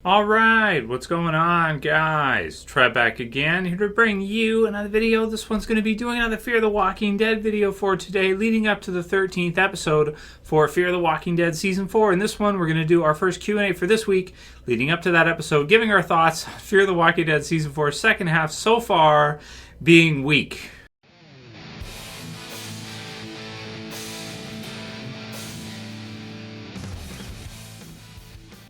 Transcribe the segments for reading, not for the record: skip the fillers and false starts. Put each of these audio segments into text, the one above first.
Alright, what's going on, guys? Trev back again, here to bring you another video. This one's going to be doing another Fear the Walking Dead video for today, leading up to the 13th episode for Fear the Walking Dead Season 4. In this one, we're going to do our first Q&A for this week, leading up to that episode, giving our thoughts on Fear the Walking Dead Season 4's second half so far being weak.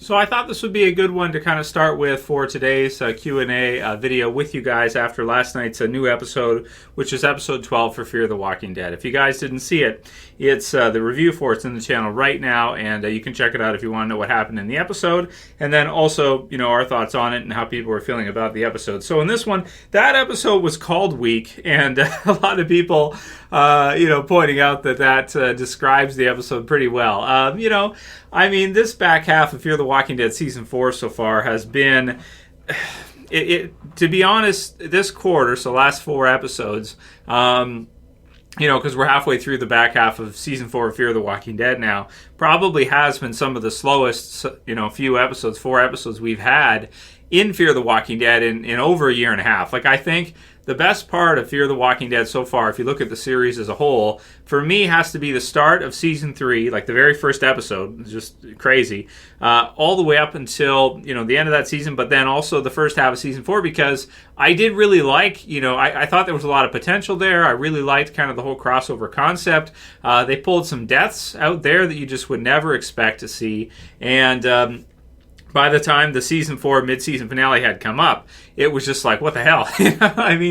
So I thought this would be a good one to kind of start with for today's Q&A video with you guys after last night's new episode, which is episode 12 for Fear the Walking Dead. If you guys didn't see it, it's the review for it's in the channel right now, and you can check it out if you want to know what happened in the episode, and then also, you know, our thoughts on it and how people are feeling about the episode. So in this one, that episode was called weak, and a lot of people, pointing out that describes the episode pretty well. I mean, this back half of Fear the Walking Dead Season 4 so far has been, to be honest, this quarter, so last 4 episodes, because we're halfway through the back half of Season 4 of Fear the Walking Dead now, probably has been some of the slowest, 4 episodes we've had in Fear the Walking Dead in over a year and a half. Like, I think the best part of Fear the Walking Dead so far, if you look at the series as a whole, for me has to be the start of Season 3, like the very first episode, just crazy, all the way up until, the end of that season, but then also the first half of Season 4, because I did really like, I thought there was a lot of potential there. I really liked kind of the whole crossover concept. They pulled some deaths out there that you just would never expect to see, and by the time the Season 4 mid-season finale had come up, it was just like, what the hell?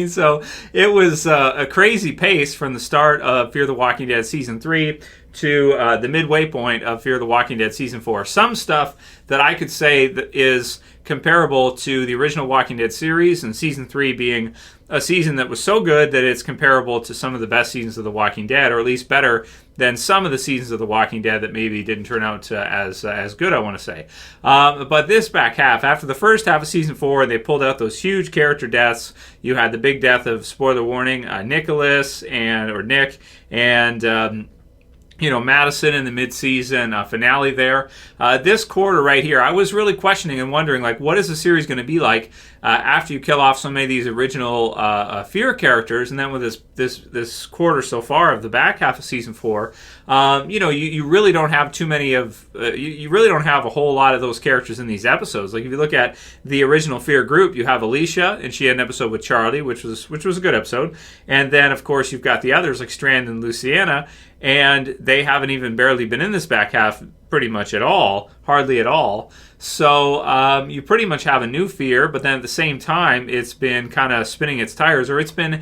So it was a crazy pace from the start of Fear the Walking Dead Season 3 to the midway point of Fear the Walking Dead Season 4. Some stuff that I could say that is comparable to the original Walking Dead series, and Season 3 being a season that was so good that it's comparable to some of the best seasons of The Walking Dead, or at least better than some of the seasons of The Walking Dead that maybe didn't turn out as good, I want to say. But this back half, after the first half of Season 4, they pulled out those huge character deaths. You had the big death of, spoiler warning, Nick, and Madison in the mid-season finale there. This quarter right here, I was really questioning and wondering, like, what is the series going to be like after you kill off so many of these original Fear characters, and then with this quarter so far of the back half of Season 4, you really don't have too many of, you really don't have a whole lot of those characters in these episodes. Like, if you look at the original Fear group, you have Alicia, and she had an episode with Charlie, which was a good episode, and then, of course, you've got the others, like Strand and Luciana, and they haven't even barely been in this back half pretty much at all, hardly at all. So you pretty much have a new Fear, but then at the same time, it's been kind of spinning its tires, or it's been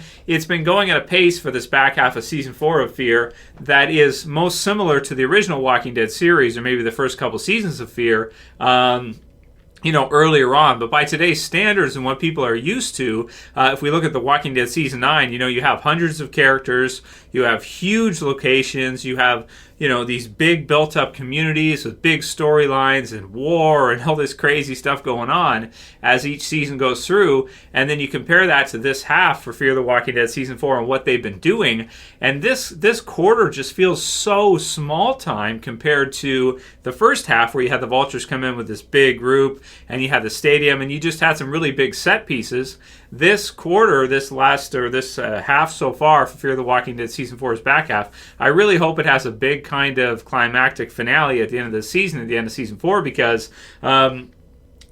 going at a pace for this back half of Season 4 of Fear that is most similar to the original Walking Dead series, or maybe the first couple seasons of Fear, earlier on. But by today's standards and what people are used to, if we look at The Walking Dead Season 9, you have hundreds of characters, you have huge locations, you have, these big built-up communities with big storylines and war and all this crazy stuff going on as each season goes through, and then you compare that to this half for Fear the Walking Dead Season 4 and what they've been doing, and this quarter just feels so small time compared to the first half where you had the Vultures come in with this big group, and you had the stadium, and you just had some really big set pieces. This quarter, this half so far for Fear the Walking Dead Season 4's back half, I really hope it has a big kind of climactic finale at the end of the season, at the end of Season 4, because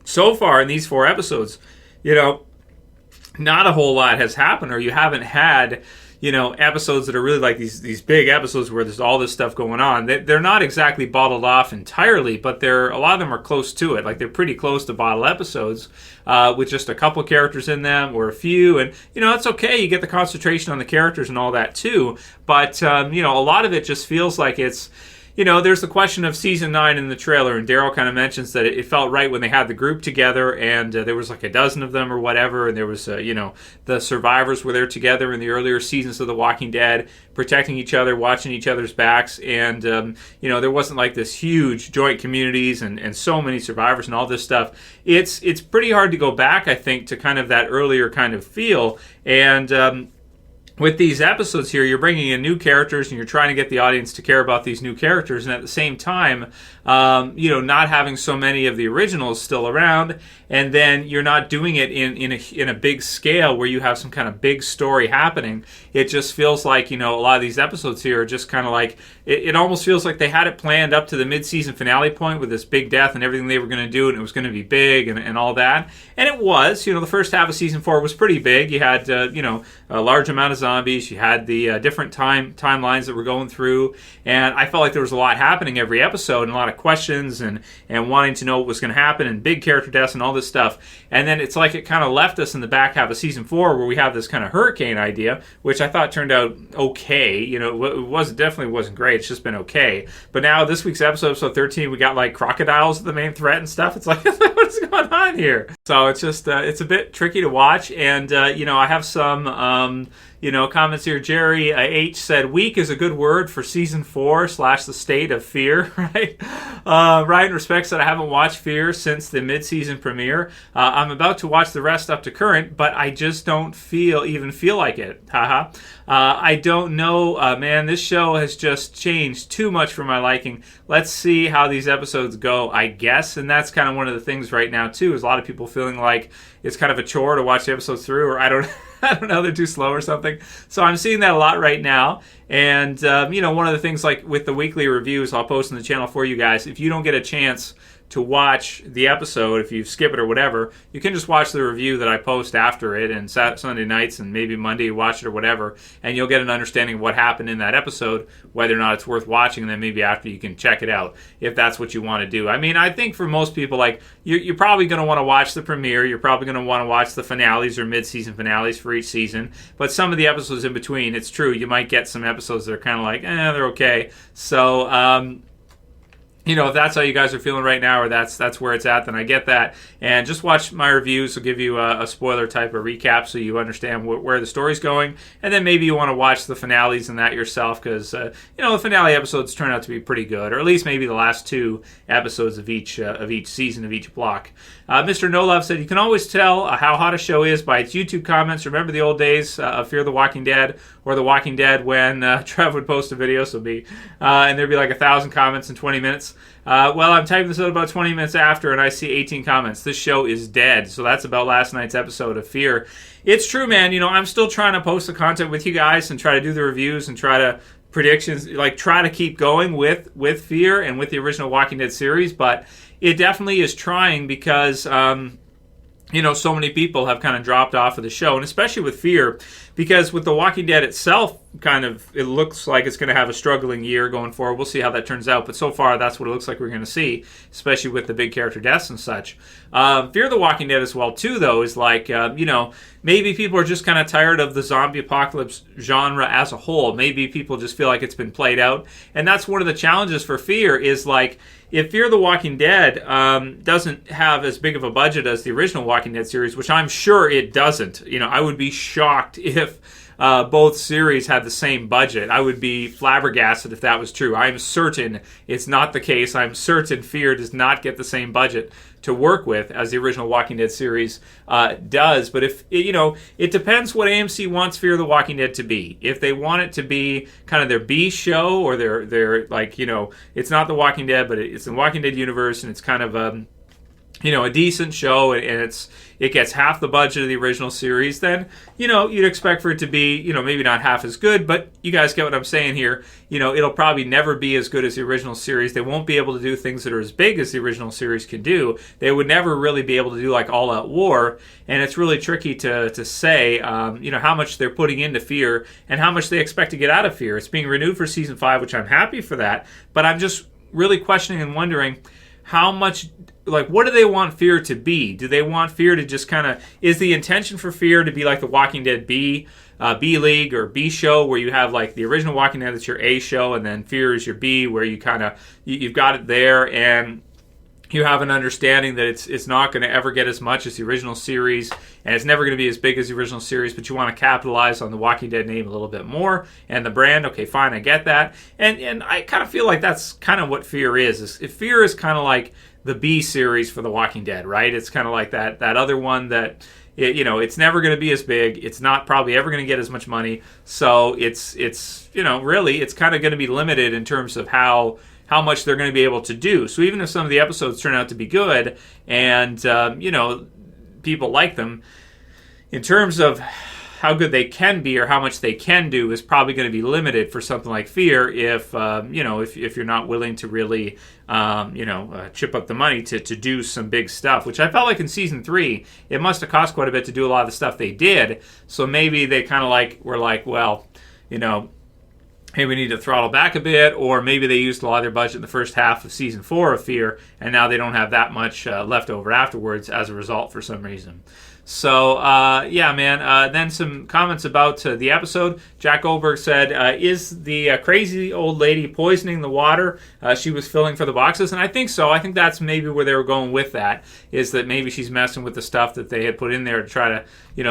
so far in these 4 episodes, not a whole lot has happened, or you haven't had episodes that are really like these big episodes where there's all this stuff going on. They're not exactly bottled off entirely, but a lot of them are close to it. Like, they're pretty close to bottle episodes with just a couple characters in them, or a few. And, it's okay. You get the concentration on the characters and all that too. But, a lot of it just feels like it's, there's the question of Season 9 in the trailer, and Daryl kind of mentions that it felt right when they had the group together, and there was like a dozen of them or whatever, and there was, the survivors were there together in the earlier seasons of The Walking Dead, protecting each other, watching each other's backs, and, there wasn't like this huge joint communities and so many survivors and all this stuff. It's pretty hard to go back, I think, to kind of that earlier kind of feel, and with these episodes here, you're bringing in new characters and you're trying to get the audience to care about these new characters, and at the same time, not having so many of the originals still around, and then you're not doing it in a big scale where you have some kind of big story happening. It just feels like, a lot of these episodes here are just kind of like, it almost feels like they had it planned up to the mid-season finale point with this big death and everything they were going to do, and it was going to be big and all that. And it was. The first half of season 4 was pretty big. You had, a large amount of zombies. You had the different timelines that were going through, and I felt like there was a lot happening every episode and a lot of questions and wanting to know what was going to happen and big character deaths and all this stuff. And then it's like it kind of left us in the back half of season 4 where we have this kind of hurricane idea, which I thought turned out okay. It definitely wasn't great. It's just been okay. But now this week's episode 13, we got like crocodiles the main threat and stuff. It's like, what's going on here? So it's just it's a bit tricky to watch. And I have some comments here. Gerry H said, weak is a good word for season 4 / the state of Fear, right? RiotnRespect said, I haven't watched Fear since the mid-season premiere. I'm about to watch the rest up to current, but I just don't even feel like it. Haha. I don't know, man, this show has just changed too much for my liking. Let's see how these episodes go, I guess. And that's kind of one of the things right now, too, is a lot of people feeling like it's kind of a chore to watch the episodes through, or I don't know, they're too slow or something. So I'm seeing that a lot right now. And, one of the things like with the weekly reviews I'll post on the channel for you guys, if you don't get a chance to watch the episode, if you skip it or whatever, you can just watch the review that I post after it, and Sunday nights and maybe Monday you watch it or whatever, and you'll get an understanding of what happened in that episode, whether or not it's worth watching, and then maybe after you can check it out if that's what you want to do. I mean, I think for most people, like, you're probably going to want to watch the premiere, you're probably going to want to watch the finales or mid-season finales for each season, but some of the episodes in between, it's true, you might get some episodes that are kind of like, they're okay. So, if that's how you guys are feeling right now, or that's where it's at, then I get that. And just watch my reviews. I'll give you a spoiler type of recap so you understand where the story's going. And then maybe you want to watch the finales and that yourself, because, the finale episodes turn out to be pretty good, or at least maybe the last 2 episodes of each season, of each block. MrNoluv said, you can always tell how hot a show is by its YouTube comments. Remember the old days of Fear the Walking Dead or The Walking Dead when Trev would post a video, and there'd be like 1,000 comments in 20 minutes. Well, I'm typing this out about 20 minutes after, and I see 18 comments. This show is dead. So that's about last night's episode of Fear. It's true, man. I'm still trying to post the content with you guys and try to do the reviews and try to predictions, like try to keep going with Fear and with the original Walking Dead series, but it definitely is trying because so many people have kind of dropped off of the show, and especially with Fear, because with The Walking Dead itself, it looks like it's going to have a struggling year going forward. We'll see how that turns out, but so far that's what it looks like we're going to see, especially with the big character deaths and such. Fear the Walking Dead as well, too, though, is like, maybe people are just kind of tired of the zombie apocalypse genre as a whole. Maybe people just feel like it's been played out, and that's one of the challenges for Fear is like, if Fear the Walking Dead doesn't have as big of a budget as the original Walking Dead series, which I'm sure it doesn't, I would be shocked if both series had the same budget. I would be flabbergasted if that was true. I'm certain it's not the case. I'm certain Fear does not get the same budget to work with as the original Walking Dead series does. But if it depends what AMC wants Fear the Walking Dead to be. If they want it to be kind of their B show, or their like, it's not the Walking Dead, but it's the Walking Dead universe, and it's kind of a decent show, and it gets half the budget of the original series, then, you'd expect for it to be, maybe not half as good, but you guys get what I'm saying here. It'll probably never be as good as the original series. They won't be able to do things that are as big as the original series could do. They would never really be able to do like all-out war, and it's really tricky to say, how much they're putting into Fear and how much they expect to get out of Fear. It's being renewed for season 5, which I'm happy for that, but I'm just really questioning and wondering how much, like, what do they want Fear to be? Do they want Fear to just kind of, is the intention for Fear to be like the Walking Dead B League or B show, where you have like the original Walking Dead that's your A show, and then Fear is your B, where you kind of, you've got it there, and you have an understanding that it's not going to ever get as much as the original series, and it's never going to be as big as the original series, but you want to capitalize on the Walking Dead name a little bit more, and the brand. Okay, fine, I get that. And I kind of feel like that's kind of what Fear is. Fear is kind of like the B series for the Walking Dead, right? It's kind of like that other one that, it's never going to be as big. It's not probably ever going to get as much money. So it's really, it's kind of going to be limited in terms of how how much they're going to be able to do. So even if some of the episodes turn out to be good and, people like them, in terms of how good they can be or how much they can do is probably going to be limited for something like Fear if you're not willing to really chip up the money to do some big stuff, which I felt like in season 3 it must have cost quite a bit to do a lot of the stuff they did. So maybe they kind of were like, well, hey, we need to throttle back a bit, or maybe they used a lot of their budget in the first half of season 4 of Fear, and now they don't have that much left over afterwards as a result for some reason. So, then some comments about the episode. Jack Goldberg said, is the crazy old lady poisoning the water she was filling for the boxes? And I think so. I think that's maybe where they were going with that, is that maybe she's messing with the stuff that they had put in there to try to,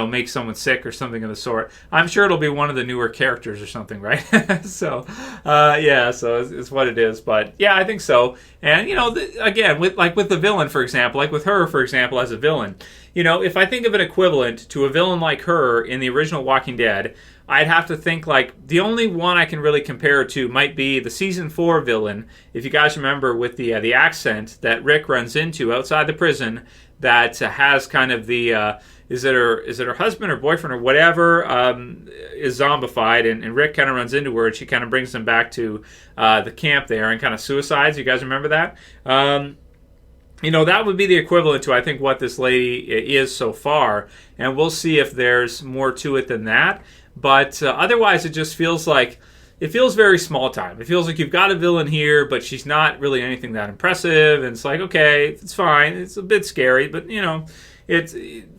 make someone sick or something of the sort. I'm sure it'll be one of the newer characters or something, right? So it's what it is. But, yeah, I think so. And, again, with the villain, for example, like with her, for example, as a villain, if I think of an equivalent to a villain like her in the original Walking Dead, I'd have to think the only one I can really compare it to might be the season 4 villain. If you guys remember, with the accent that Rick runs into outside the prison, that has kind of the is it her husband or boyfriend or whatever is zombified, and Rick kind of runs into her, and she kind of brings him back to the camp there and kind of suicides. You guys remember that? That would be the equivalent to, I think, what this lady is so far. And we'll see if there's more to it than that. But otherwise, it just feels very small time. It feels like you've got a villain here, but she's not really anything that impressive. And it's like, okay, it's fine. It's a bit scary, but,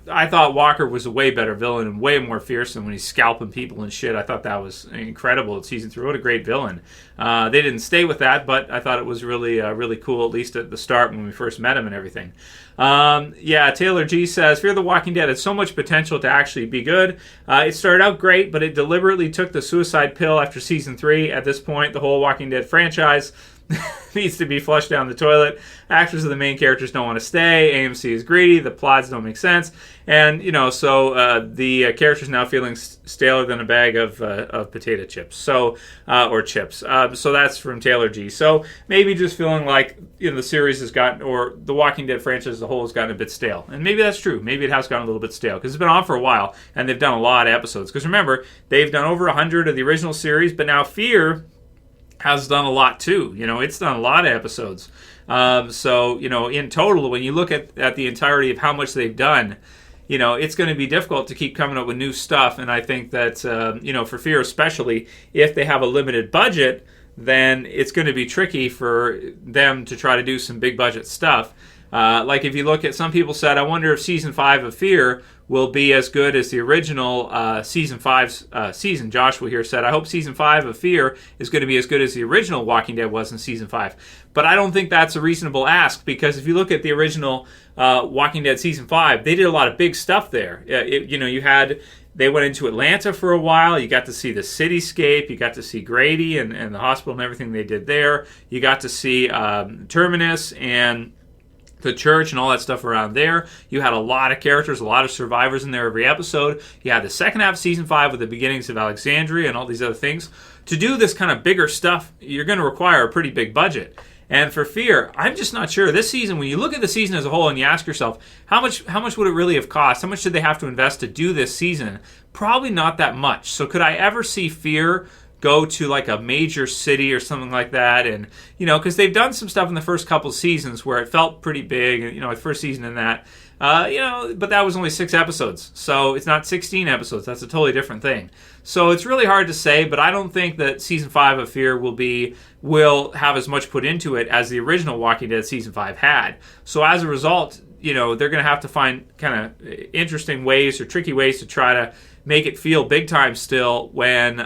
I thought Walker was a way better villain and way more fearsome when he's scalping people and shit. I thought that was incredible in season 3. What a great villain. They didn't stay with that, but I thought it was really, really cool, at least at the start when we first met him and everything. Taylor G says, Fear the Walking Dead had so much potential to actually be good. It started out great, but it deliberately took the suicide pill after season 3. At this point, the whole Walking Dead franchise needs to be flushed down the toilet. Actors of the main characters don't want to stay. AMC is greedy. The plots don't make sense. And, the character's now feeling staler than a bag of potato chips. Or chips. So that's from Taylor G. So maybe just feeling like, the series has gotten, or the Walking Dead franchise as a whole has gotten a bit stale. And maybe that's true. Maybe it has gotten a little bit stale, because it's been on for a while, and they've done a lot of episodes. Because remember, they've done over 100 of the original series, but now Fear has done a lot too. It's done a lot of episodes. In total, when you look at the entirety of how much they've done, it's going to be difficult to keep coming up with new stuff. And I think that, for Fear especially, if they have a limited budget, then it's going to be tricky for them to try to do some big budget stuff. If you look at, some people said, I wonder if season 5 of Fear will be as good as the original season 5's season. Joshua here said, I hope season 5 of Fear is going to be as good as the original Walking Dead was in season 5. But I don't think that's a reasonable ask, because if you look at the original Walking Dead season 5, they did a lot of big stuff there. They went into Atlanta for a while. You got to see the cityscape. You got to see Grady and the hospital and everything they did there. You got to see Terminus and the church and all that stuff around there. You had a lot of characters, a lot of survivors in there every episode. You had the second half of season 5 with the beginnings of Alexandria and all these other things. To do this kind of bigger stuff, you're going to require a pretty big budget. And for Fear, I'm just not sure. This season, when you look at the season as a whole and you ask yourself, how much would it really have cost? How much did they have to invest to do this season? Probably not that much. So could I ever see Fear go to a major city or something like that? And, because they've done some stuff in the first couple seasons where it felt pretty big, the first season in that, but that was only 6 episodes. So it's not 16 episodes. That's a totally different thing. So it's really hard to say, but I don't think that season 5 of Fear will have as much put into it as the original Walking Dead season 5 had. So as a result, they're going to have to find kind of interesting ways or tricky ways to try to make it feel big time still when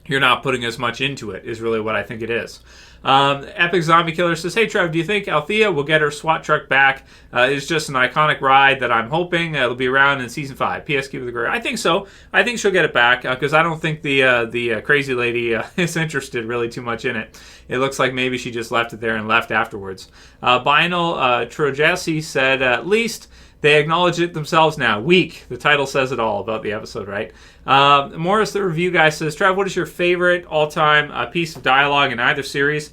you're not putting as much into it, is really what I think it is. Epic Zombie Killer says, hey Trev, do you think Althea will get her SWAT truck back? It's just an iconic ride that I'm hoping it'll be around in season 5. PS, keep it the great. I think so. I think she'll get it back, because I don't think the crazy lady is interested really too much in it. it looks like maybe she just left it there and left afterwards. Binal Trojesi said, at least they acknowledge it themselves now. Weak. The title says it all about the episode, right? Morris, the review guy, says, Trev, what is your favorite all-time piece of dialogue in either series?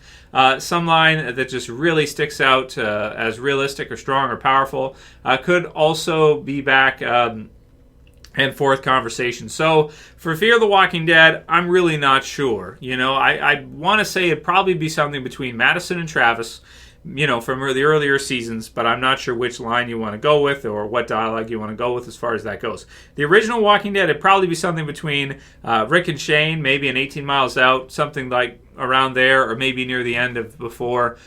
Some line that just really sticks out as realistic or strong or powerful. Could also be back and forth conversation. So for Fear the Walking Dead, I'm really not sure. You know, I want to say it'd probably be something between Madison and Travis, you know, from the earlier seasons, but I'm not sure which line you want to go with or what dialogue you want to go with as far as that goes. The original Walking Dead, it'd probably be something between Rick and Shane, maybe an 18 Miles Out, something like around there, or maybe near the end of before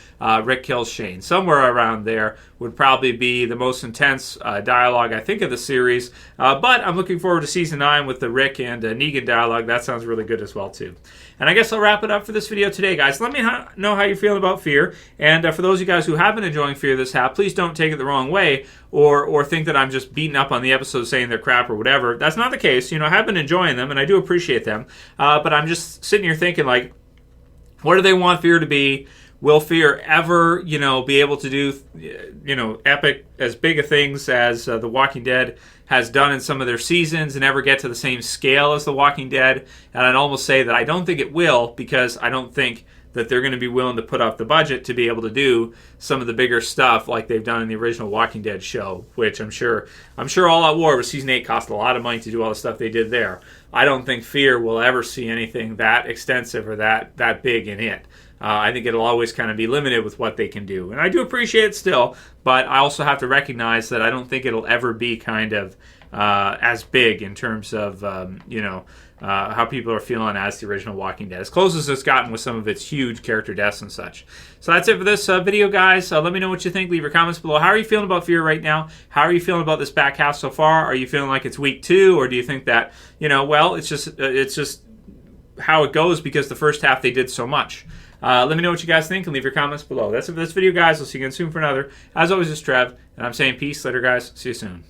Rick kills Shane. Somewhere around there would probably be the most intense dialogue, I think, of the series. But I'm looking forward to Season 9 with the Rick and Negan dialogue. That sounds really good as well, too. And I guess I'll wrap it up for this video today, guys. Let me know how you're feeling about Fear. And for those of you guys who have been enjoying Fear this half, please don't take it the wrong way or think that I'm just beating up on the episodes saying they're crap or whatever. That's not the case. You know, I have been enjoying them, and I do appreciate them. But I'm just sitting here thinking, like, what do they want Fear to be? Will Fear ever, you know, be able to do, you know, epic, as big of things as The Walking Dead has done in some of their seasons and ever get to the same scale as The Walking Dead? And I'd almost say that I don't think it will, because I don't think that they're going to be willing to put up the budget to be able to do some of the bigger stuff like they've done in the original Walking Dead show, which I'm sure All Out War with Season 8 cost a lot of money to do all the stuff they did there. I don't think Fear will ever see anything that extensive or that big in it. I think it'll always kind of be limited with what they can do. And I do appreciate it still, but I also have to recognize that I don't think it'll ever be kind of as big in terms of, you know, how people are feeling as the original Walking Dead. As close as it's gotten with some of its huge character deaths and such. So that's it for this video, guys. Let me know what you think. Leave your comments below. How are you feeling about Fear right now? How are you feeling about this back half so far? Are you feeling like it's week 2? Or do you think that, you know, well, it's just how it goes because the first half they did so much? Let me know what you guys think and leave your comments below. That's it for this video, guys. I'll see you again soon for another. As always, it's Trev, and I'm saying peace. Later, guys. See you soon.